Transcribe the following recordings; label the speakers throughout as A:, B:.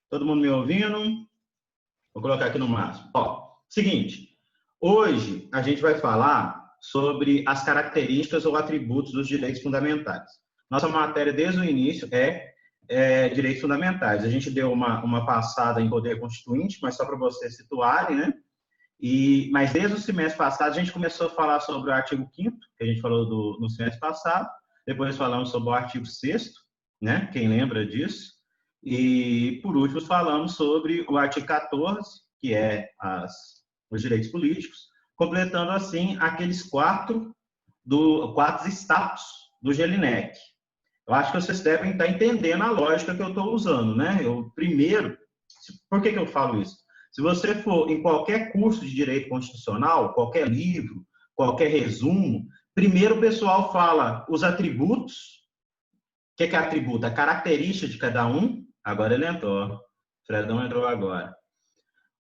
A: Todo mundo me ouvindo? Vou colocar aqui no máximo. Ó, seguinte, hoje a gente vai falar sobre as características ou atributos dos direitos fundamentais. Nossa matéria desde o início é direitos fundamentais. A gente deu uma passada em poder constituinte, mas só para vocês situarem, né? Mas desde o semestre passado a gente começou a falar sobre o artigo 5º, que a gente falou no semestre passado, depois falamos sobre o artigo 6º, né? Quem lembra disso? E, por último, falamos sobre o artigo 14, que é os direitos políticos, completando, assim, aqueles quatro status do GELINEC. Eu acho que vocês devem estar entendendo a lógica que eu estou usando, né? Primeiro, por que eu falo isso? Se você for em qualquer curso de direito constitucional, qualquer livro, qualquer resumo, primeiro o pessoal fala os atributos. O que é atributo? A característica de cada um. Agora ele entrou. O Fredão entrou agora.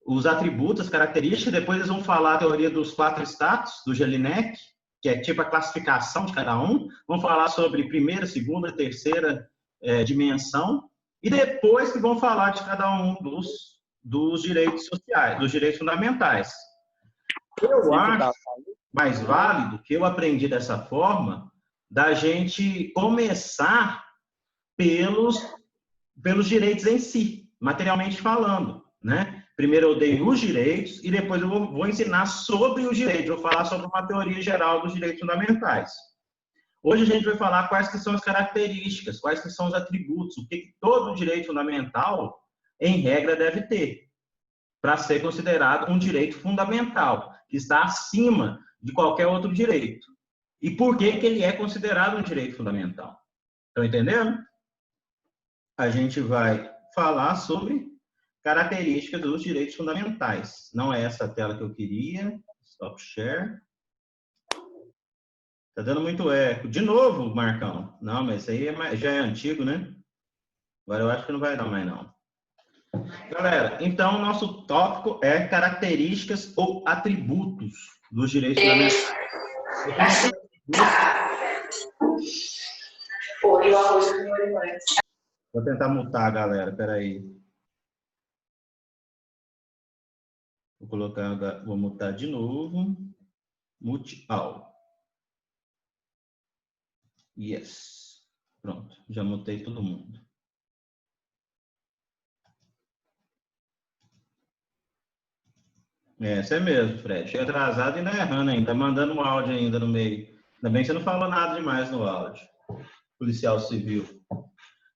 A: Os atributos, as características, depois eles vão falar a teoria dos 4 status, do GELINEC, que é tipo a classificação de cada um. Vão falar sobre primeira, segunda, terceira dimensão. E depois que vão falar de cada um dos direitos sociais, dos direitos fundamentais. Eu acho mais válido que eu aprendi dessa forma da gente começar pelos direitos em si, materialmente falando, né? Primeiro eu dei os direitos e depois eu vou ensinar sobre os direitos, vou falar sobre uma teoria geral dos direitos fundamentais. Hoje a gente vai falar quais que são as características, quais que são os atributos, o que todo direito fundamental, em regra, deve ter, para ser considerado um direito fundamental, que está acima de qualquer outro direito. E por que ele é considerado um direito fundamental? Estão entendendo? A gente vai falar sobre características dos direitos fundamentais. Não é essa a tela que eu queria. Stop share. Tá dando muito eco. De novo, Marcão. Não, mas isso aí já é antigo, né? Agora eu acho que não vai dar mais, não. Galera, então, nosso tópico é características ou atributos dos direitos fundamentais. Vou tentar mutar, galera. Peraí. Vou mutar de novo. Mute all. Yes. Pronto, já mutei todo mundo. Isso é mesmo, Fred. Chega atrasado e ainda errando ainda, mandando um áudio ainda no meio. Ainda bem que você não falou nada demais no áudio. Policial civil.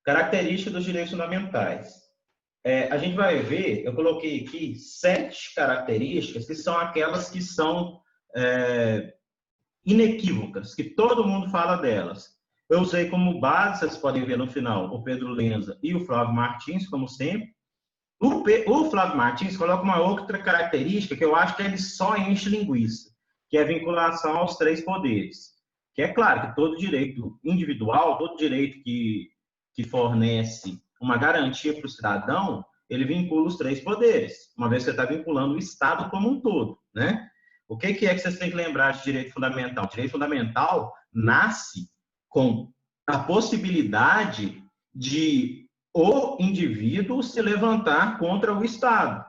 A: Características dos direitos fundamentais. A gente vai ver, eu coloquei aqui 7 características que são aquelas que são inequívocas, que todo mundo fala delas. Eu usei como base, vocês podem ver no final, o Pedro Lenza e o Flávio Martins, como sempre. O Flávio Martins coloca uma outra característica que eu acho que ele só enche linguiça, que é a vinculação aos 3 poderes. Que é claro que todo direito individual, todo direito que fornece uma garantia para o cidadão, ele vincula os 3 poderes, uma vez que você está vinculando o Estado como um todo, né? O que é que vocês têm que lembrar de direito fundamental? O direito fundamental nasce com a possibilidade de o indivíduo se levantar contra o Estado,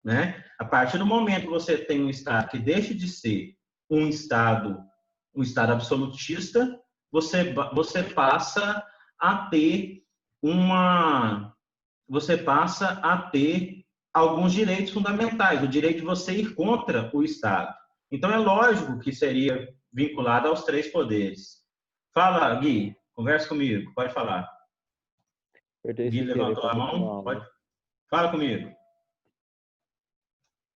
A: né? A partir do momento que você tem um Estado que deixa de ser um Estado absolutista, você passa a ter alguns direitos fundamentais, o direito de você ir contra o Estado. Então, é lógico que seria vinculado aos 3 poderes. Fala, Gui, conversa comigo, pode falar. Gui levantou a mão, pode. Fala comigo.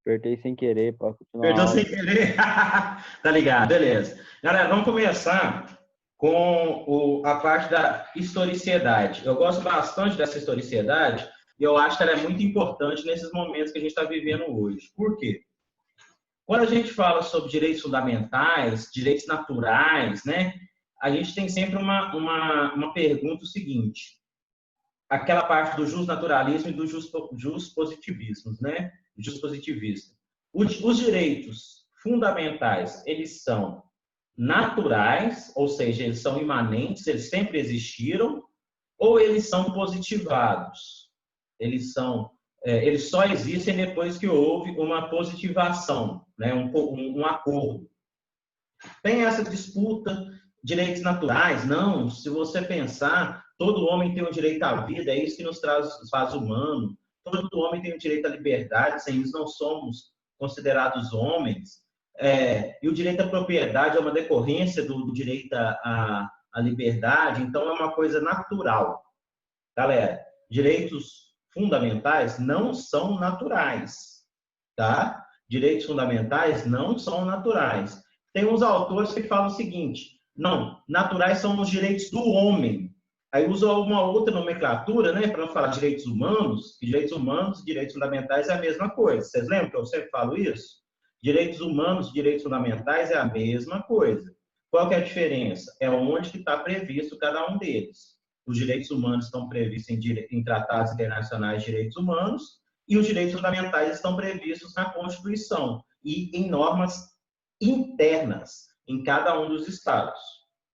B: Apertei sem querer, pode continuar.
A: Apertou sem querer? Tá ligado, beleza. Galera, vamos começar com a parte da historicidade. Eu gosto bastante dessa historicidade e eu acho que ela é muito importante nesses momentos que a gente está vivendo hoje. Por quê? Quando a gente fala sobre direitos fundamentais, direitos naturais, né, a gente tem sempre uma pergunta seguinte. Aquela parte do justnaturalismo e do justpositivismo, né? Justpositivista. Os direitos fundamentais, eles são naturais, ou seja, eles são imanentes, eles sempre existiram, ou eles são positivados? eles só existem depois que houve uma positivação, né? Um acordo. Tem essa disputa, direitos naturais? Não, se você pensar, todo homem tem o direito à vida, é isso que nos faz humano. Todo homem tem o direito à liberdade, sem isso não somos considerados homens. E o direito à propriedade é uma decorrência do direito à liberdade, então é uma coisa natural. Galera, direitos fundamentais não são naturais, tá? Direitos fundamentais não são naturais. Tem uns autores que falam o seguinte: não, naturais são os direitos do homem. Aí usa uma outra nomenclatura, né, para não falar direitos humanos, que direitos humanos e direitos fundamentais é a mesma coisa. Vocês lembram que eu sempre falo isso? Direitos humanos e direitos fundamentais é a mesma coisa. Qual que é a diferença? É onde que está previsto cada um deles. Os direitos humanos estão previstos em tratados internacionais de direitos humanos e os direitos fundamentais estão previstos na Constituição e em normas internas em cada um dos estados.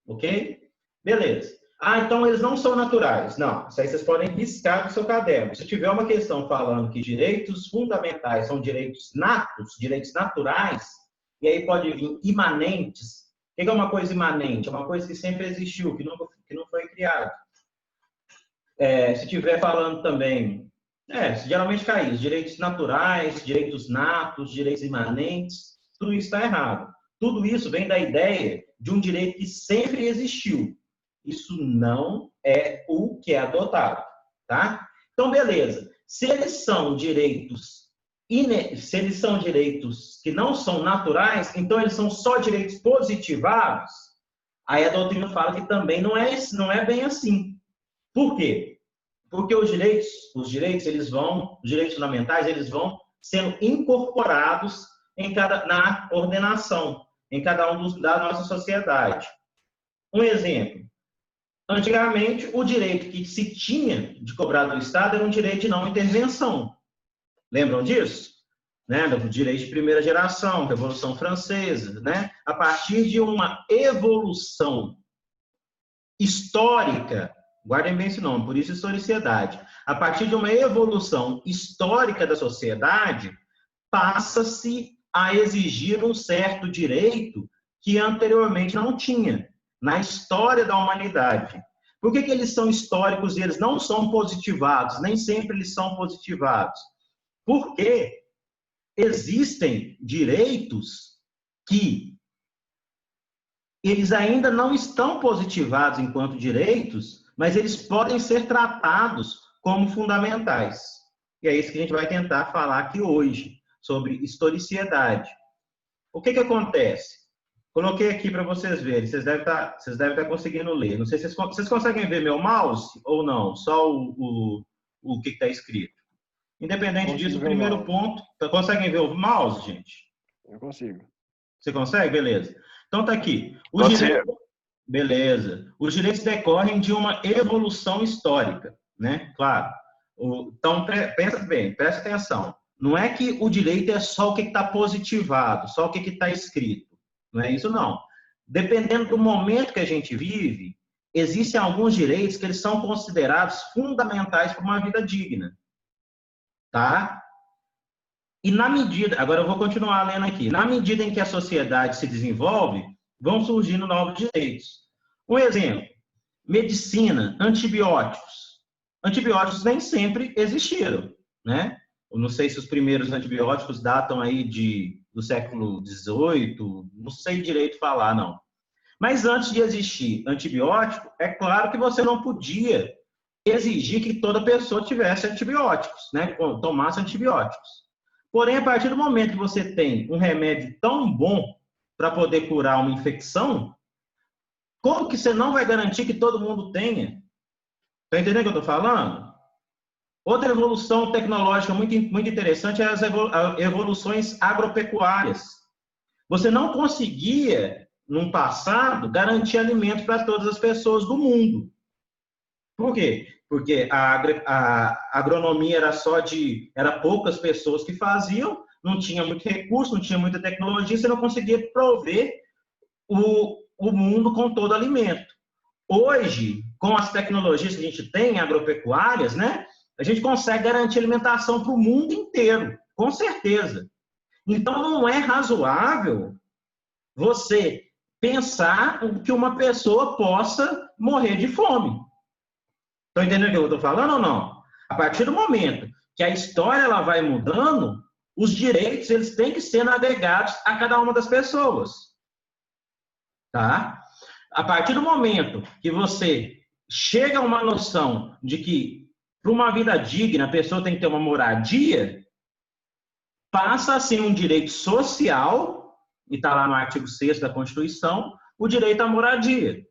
A: Ok? Beleza. Então eles não são naturais. Não, isso aí vocês podem riscar do seu caderno. Se tiver uma questão falando que direitos fundamentais são direitos natos, direitos naturais, e aí pode vir imanentes. O que é uma coisa imanente? É uma coisa que sempre existiu, que não foi criada. Se estiver falando também, geralmente cai isso, direitos naturais, direitos natos, direitos imanentes, tudo isso está errado. Tudo isso vem da ideia de um direito que sempre existiu. Isso não é o que é adotado, tá? Então, beleza. Se eles são direitos que não são naturais, então eles são só direitos positivados, aí a doutrina fala que também não é bem assim. Por quê? Porque os direitos fundamentais, eles vão sendo incorporados na ordenação, em cada um da nossa sociedade. Um exemplo. Antigamente, o direito que se tinha de cobrar do Estado era um direito de não intervenção. Lembram disso? Né? Do direito de primeira geração, Revolução Francesa. Né? A partir de uma evolução histórica, guardem bem esse nome, por isso historicidade. A partir de uma evolução histórica da sociedade, passa-se a exigir um certo direito que anteriormente não tinha, na história da humanidade. Por que eles são históricos e eles não são positivados? Nem sempre eles são positivados. Porque existem direitos que eles ainda não estão positivados enquanto direitos, mas eles podem ser tratados como fundamentais. E é isso que a gente vai tentar falar aqui hoje, sobre historicidade. O que acontece? Coloquei aqui para vocês verem, vocês devem estar conseguindo ler. Não sei se vocês conseguem ver meu mouse ou não, só o que está escrito. Independente disso, o primeiro ponto... Conseguem ver o mouse, gente?
B: Eu consigo.
A: Você consegue? Beleza. Então tá aqui. Beleza. Os direitos decorrem de uma evolução histórica, né? Claro. Então, presta atenção. Não é que o direito é só o que está positivado, só o que está escrito. Não é isso, não. Dependendo do momento que a gente vive, existem alguns direitos que eles são considerados fundamentais para uma vida digna. Tá? E na medida... Agora eu vou continuar lendo aqui. Na medida em que a sociedade se desenvolve, vão surgindo novos direitos. Um exemplo. Medicina, antibióticos. Antibióticos nem sempre existiram, né? Eu não sei se os primeiros antibióticos datam aí do século XVIII, não sei direito falar, não. Mas antes de existir antibiótico, é claro que você não podia exigir que toda pessoa tivesse antibióticos, né? Tomasse antibióticos. Porém, a partir do momento que você tem um remédio tão bom para poder curar uma infecção, como que você não vai garantir que todo mundo tenha? Está entendendo o que eu estou falando? Outra evolução tecnológica muito interessante é as evoluções agropecuárias. Você não conseguia, no passado, garantir alimento para todas as pessoas do mundo. Por quê? Porque a agronomia era poucas pessoas que faziam, não tinha muito recurso, não tinha muita tecnologia, você não conseguia prover o mundo com todo alimento. Hoje, com as tecnologias que a gente tem agropecuárias, né? a gente consegue garantir alimentação para o mundo inteiro, com certeza. Então, não é razoável você pensar que uma pessoa possa morrer de fome. Estão entendendo o que eu estou falando ou não? A partir do momento que a história ela vai mudando, os direitos eles têm que ser navegados a cada uma das pessoas. Tá? A partir do momento que você chega a uma noção de que para uma vida digna a pessoa tem que ter uma moradia, passa a ser um direito social, e está lá no artigo 6º da Constituição, o direito à moradia.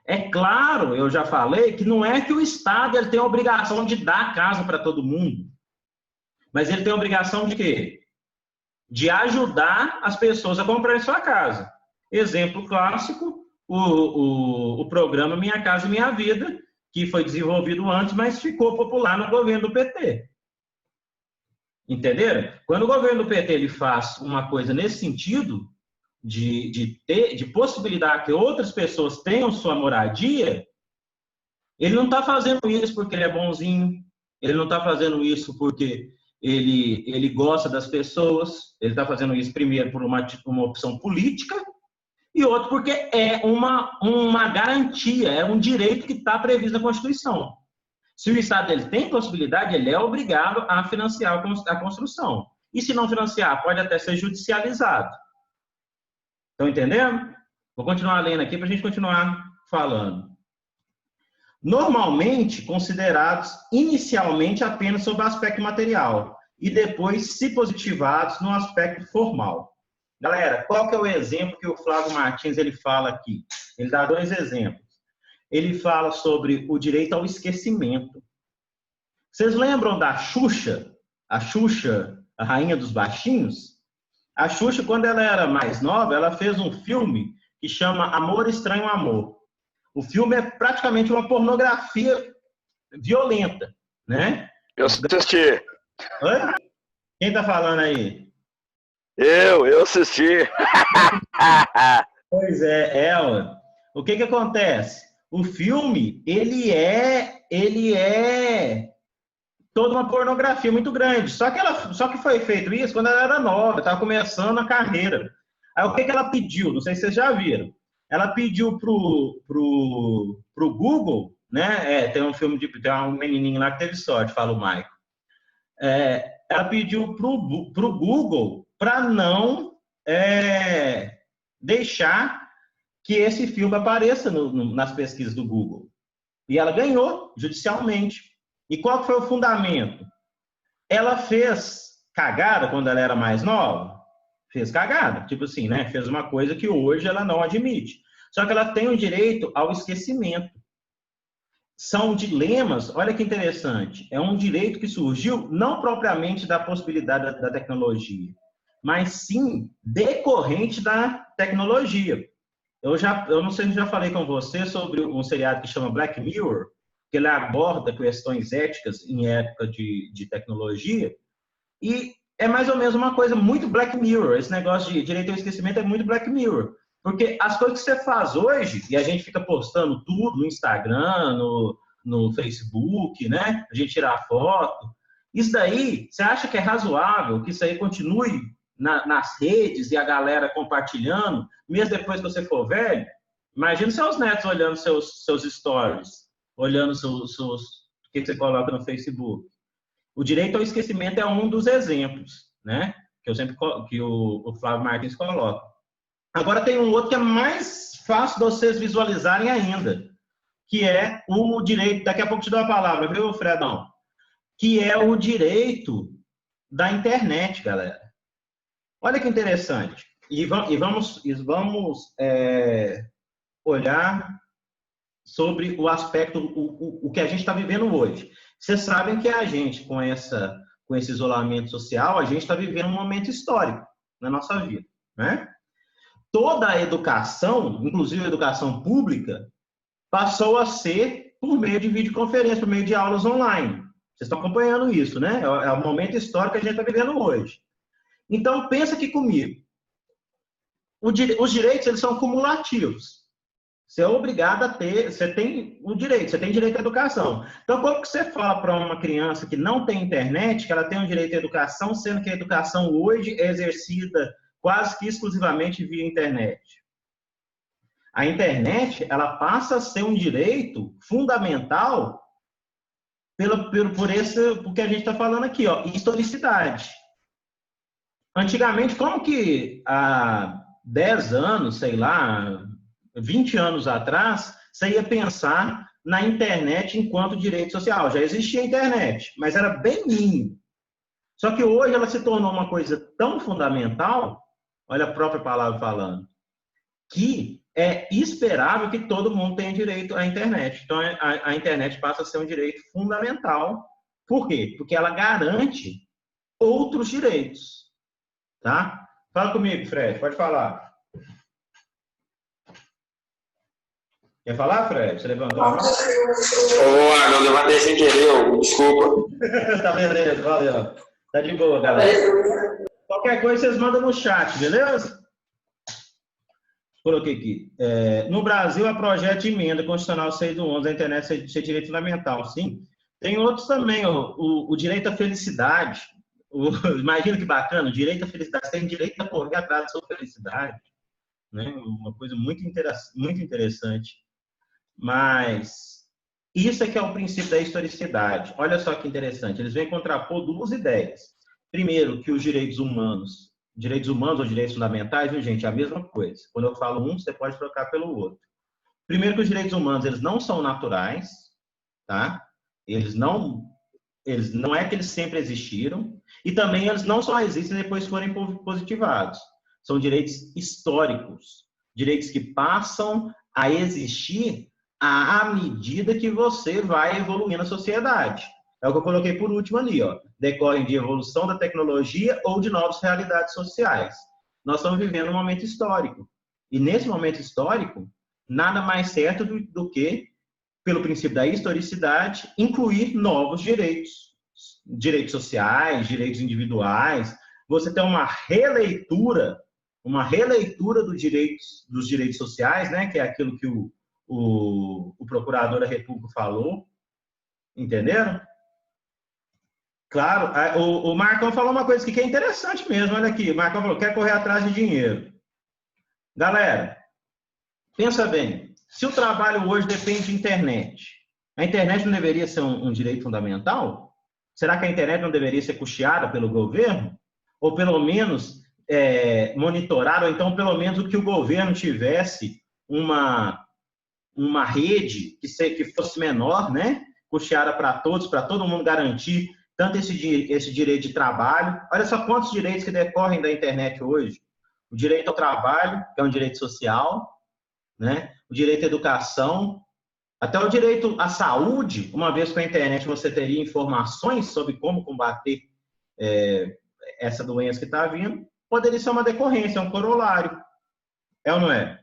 A: É claro, eu já falei, que não é que o Estado ele tem a obrigação de dar casa para todo mundo, mas ele tem a obrigação de quê? De ajudar as pessoas a comprarem sua casa. Exemplo clássico, o programa Minha Casa Minha Vida, que foi desenvolvido antes, mas ficou popular no governo do PT. Entenderam? Quando o governo do PT ele faz uma coisa nesse sentido, de possibilitar que outras pessoas tenham sua moradia, ele não está fazendo isso porque ele é bonzinho, ele não está fazendo isso porque ele gosta das pessoas, ele está fazendo isso primeiro por uma opção política e outro porque é uma garantia, é um direito que está previsto na Constituição. Se o Estado ele tem possibilidade, ele é obrigado a financiar a construção. E se não financiar, pode até ser judicializado. Estão entendendo? Vou continuar lendo aqui para a gente continuar falando. Normalmente considerados inicialmente apenas sob o aspecto material e depois, se positivados, no aspecto formal. Galera, qual que é o exemplo que o Flávio Martins ele fala aqui? Ele dá 2 exemplos. Ele fala sobre o direito ao esquecimento. Vocês lembram da Xuxa? A Xuxa, a rainha dos baixinhos? A Xuxa, quando ela era mais nova, ela fez um filme que chama Amor Estranho Amor. O filme é praticamente uma pornografia violenta, né?
C: Eu assisti.
A: Oi? Quem tá falando aí?
C: Eu assisti.
A: Pois é, ela. O que acontece? O filme, ele é toda uma pornografia muito grande. Só que foi feito isso quando ela era nova, estava começando a carreira. Aí o que ela pediu? Não sei se vocês já viram. Ela pediu pro Google, né? Tem um filme tem um menininho lá que teve sorte, fala o Michael. Ela pediu pro Google para não deixar que esse filme apareça nas pesquisas do Google. E ela ganhou judicialmente. E qual foi o fundamento? Ela fez cagada quando ela era mais nova? Fez cagada, tipo assim, né? Fez uma coisa que hoje ela não admite. Só que ela tem o direito ao esquecimento. São dilemas, olha que interessante, é um direito que surgiu não propriamente da possibilidade da tecnologia, mas sim decorrente da tecnologia. Eu não sei se já falei com você sobre um seriado que chama Black Mirror, que ele aborda questões éticas em época de tecnologia, e é mais ou menos uma coisa muito Black Mirror. Esse negócio de direito ao esquecimento é muito Black Mirror, porque as coisas que você faz hoje, e a gente fica postando tudo no Instagram, no Facebook, né? A gente tirar foto, isso daí, você acha que é razoável que isso aí continue nas redes e a galera compartilhando, mesmo depois que você for velho? Imagina seus netos olhando seus stories, olhando o que você coloca no Facebook. O direito ao esquecimento é um dos exemplos, né? Que o Flávio Martins coloca. Agora tem um outro que é mais fácil de vocês visualizarem ainda, que é o direito, daqui a pouco te dou a palavra, viu, Fredão? Que é o direito da internet, galera. Olha que interessante. E vamos olhar sobre o aspecto, o que a gente está vivendo hoje. Vocês sabem que a gente, com esse isolamento social, a gente está vivendo um momento histórico na nossa vida, né? Toda a educação, inclusive a educação pública, passou a ser por meio de videoconferência, por meio de aulas online. Vocês estão acompanhando isso, né? É o momento histórico que a gente está vivendo hoje. Então, pensa aqui comigo. Os direitos, eles são cumulativos. Você é obrigado a ter, você tem o direito, você tem direito à educação. Então, como que você fala para uma criança que não tem internet, que ela tem o direito à educação, sendo que a educação hoje é exercida quase que exclusivamente via internet? A internet, ela passa a ser um direito fundamental por que a gente está falando aqui, ó, historicidade. Antigamente, como que há 10 anos, sei lá, 20 anos atrás, você ia pensar na internet enquanto direito social? Já existia a internet, mas era bem mínimo. Só que hoje ela se tornou uma coisa tão fundamental, olha a própria palavra falando, que é esperável que todo mundo tenha direito à internet. Então, a internet passa a ser um direito fundamental. Por quê? Porque ela garante outros direitos. Tá? Fala comigo, Fred, pode falar. Quer falar, Fred? Você levantou a mão?
D: Eu levantei sem querer, desculpa.
A: Tá beleza, valeu. Tá de boa, galera. Qualquer coisa vocês mandam no chat, beleza? Coloquei aqui. No Brasil, há projeto de emenda constitucional 6/11 da internet ser direito fundamental, sim. Tem outros também, o direito à felicidade. Imagina que bacana, o direito à felicidade. Você tem direito a correr atrás da sua felicidade. Né? Uma coisa muito interessante. Mas isso é que é o princípio da historicidade. Olha só que interessante. Eles vêm contrapor duas ideias. Primeiro, que os direitos humanos ou direitos fundamentais, viu, gente, é a mesma coisa. Quando eu falo um, você pode trocar pelo outro. Primeiro, que os direitos humanos, eles não são naturais, tá? Eles não é que eles sempre existiram, e também eles não só existem depois que forem positivados. São direitos históricos, direitos que passam a existir à medida que você vai evoluindo na sociedade. É o que eu coloquei por último ali, ó. Decorrem de evolução da tecnologia ou de novas realidades sociais. Nós estamos vivendo um momento histórico. E nesse momento histórico, nada mais certo do que, pelo princípio da historicidade, incluir novos direitos. Direitos sociais, direitos individuais. Você tem uma releitura dos direitos sociais, né? Que é aquilo que o procurador da República falou. Entenderam? Claro, o Marcão falou uma coisa que é interessante mesmo, olha aqui, o Marcão falou, quer correr atrás de dinheiro. Galera, pensa bem, se o trabalho hoje depende de internet, a internet não deveria ser um direito fundamental? Será que a internet não deveria ser custeada pelo governo? Ou pelo menos monitorada, ou então pelo menos o que o governo tivesse uma rede que fosse menor, né? Custeada para todos, para todo mundo garantir tanto esse direito de trabalho. Olha só quantos direitos que decorrem da internet hoje. O direito ao trabalho, que é um direito social, né? O direito à educação, até o direito à saúde, uma vez com a internet você teria informações sobre como combater essa doença que está vindo, poderia ser uma decorrência, um corolário. É ou não é?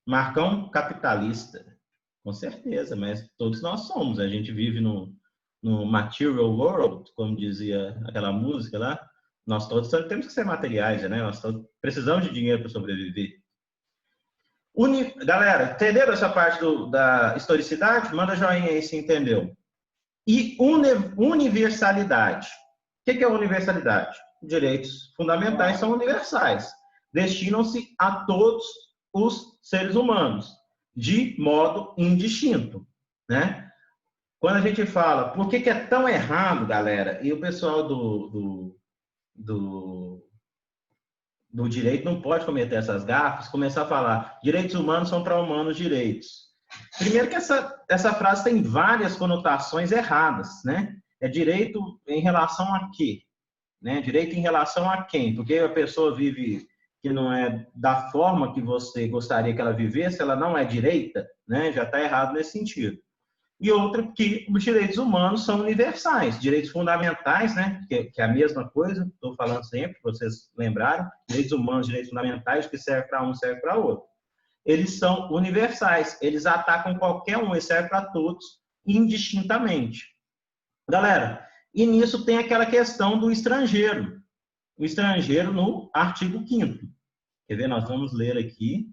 A: Marcão capitalista. Com certeza, mas todos nós somos. A gente vive no material world, como dizia aquela música lá. Nós todos temos que ser materiais, né? Nós todos precisamos de dinheiro para sobreviver. Galera, entenderam essa parte da historicidade? Manda joinha aí se entendeu. E universalidade. O que é universalidade? Direitos fundamentais são universais. Destinam-se a todos os seres humanos, de modo indistinto, né? Quando a gente fala, por que é tão errado, galera, e o pessoal do direito não pode cometer essas gafes, começar a falar, direitos humanos são para humanos direitos. Primeiro que essa frase tem várias conotações erradas, né? É direito em relação a quê? Né? Direito em relação a quem? Porque a pessoa vive que não é da forma que você gostaria que ela vivesse, ela não é direita, né? Já está errado nesse sentido. E outra, que os direitos humanos são universais, direitos fundamentais, né? Que é a mesma coisa, estou falando sempre, vocês lembraram, direitos humanos, direitos fundamentais, que serve para um, serve para outro. Eles são universais, eles atacam qualquer um, e serve para todos, indistintamente. Galera, e nisso tem aquela questão do estrangeiro. O estrangeiro no artigo 5º. Quer ver? Nós vamos ler aqui.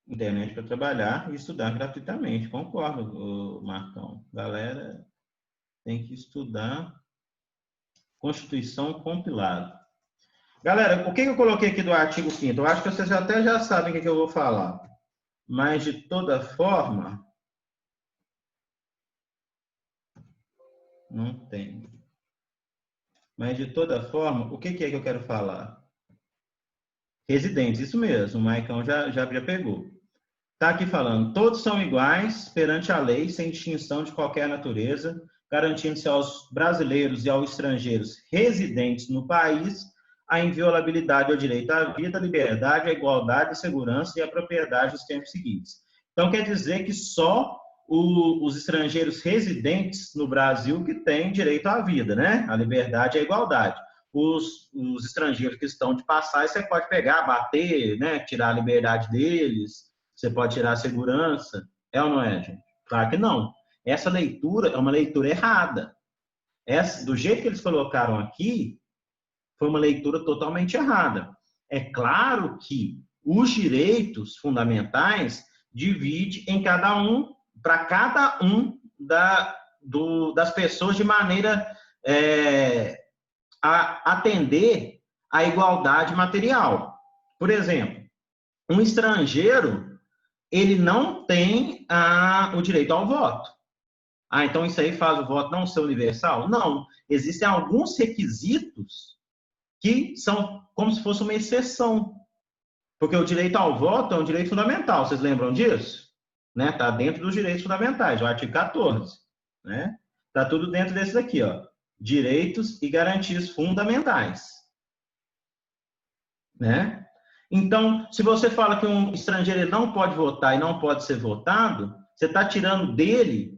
A: Internet para trabalhar e estudar gratuitamente. Concordo, Marcão. Galera, tem que estudar Constituição compilado. Galera, o que eu coloquei aqui do artigo 5º? Eu acho que vocês até já sabem o que eu vou falar. Mas, de toda forma, não tem. Mas, de toda forma, o que é que eu quero falar? Residentes, isso mesmo. O Maicon já pegou. Está aqui falando, todos são iguais perante a lei, sem distinção de qualquer natureza, garantindo-se aos brasileiros e aos estrangeiros residentes no país a inviolabilidade ao direito à vida, à liberdade, à igualdade, à segurança e à propriedade nos tempos seguintes. Então, quer dizer que só os estrangeiros residentes no Brasil que têm direito à vida, né? À liberdade e à igualdade. Os estrangeiros que estão de passagem, você pode pegar, bater, né? Tirar a liberdade deles, você pode tirar a segurança. É ou não é, gente? Claro que não. Essa leitura é uma leitura errada. Do jeito que eles colocaram aqui, foi uma leitura totalmente errada. É claro que os direitos fundamentais divide em cada um, para cada um das pessoas de maneira a atender à igualdade material. Por exemplo, um estrangeiro, ele não tem o direito ao voto. Então isso aí faz o voto não ser universal? Não. Existem alguns requisitos que são como se fosse uma exceção. Porque o direito ao voto é um direito fundamental. Vocês lembram disso? Né? Tá dentro dos direitos fundamentais, o artigo 14. Né? Tá tudo dentro desses aqui, ó. Direitos e garantias fundamentais. Né? Então, se você fala que um estrangeiro ele não pode votar e não pode ser votado, você está tirando dele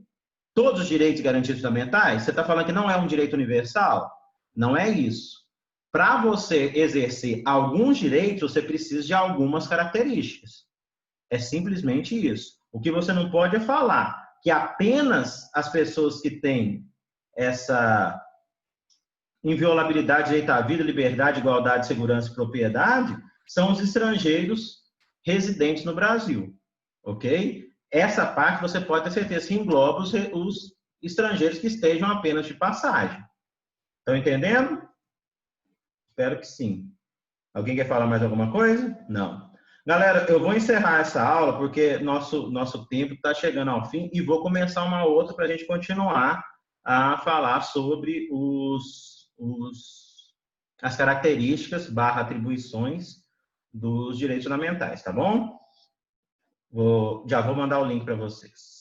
A: todos os direitos e garantias fundamentais? Você está falando que não é um direito universal? Não é isso. Para você exercer alguns direitos, você precisa de algumas características. É simplesmente isso. O que você não pode é falar que apenas as pessoas que têm essa inviolabilidade, direito à vida, liberdade, igualdade, segurança e propriedade são os estrangeiros residentes no Brasil. Ok? Essa parte você pode ter certeza que engloba os estrangeiros que estejam apenas de passagem. Estão entendendo? Espero que sim. Alguém quer falar mais alguma coisa? Não. Galera, eu vou encerrar essa aula porque nosso tempo está chegando ao fim e vou começar uma outra para a gente continuar a falar sobre as características / atribuições dos direitos fundamentais, tá bom? Já vou mandar o link para vocês.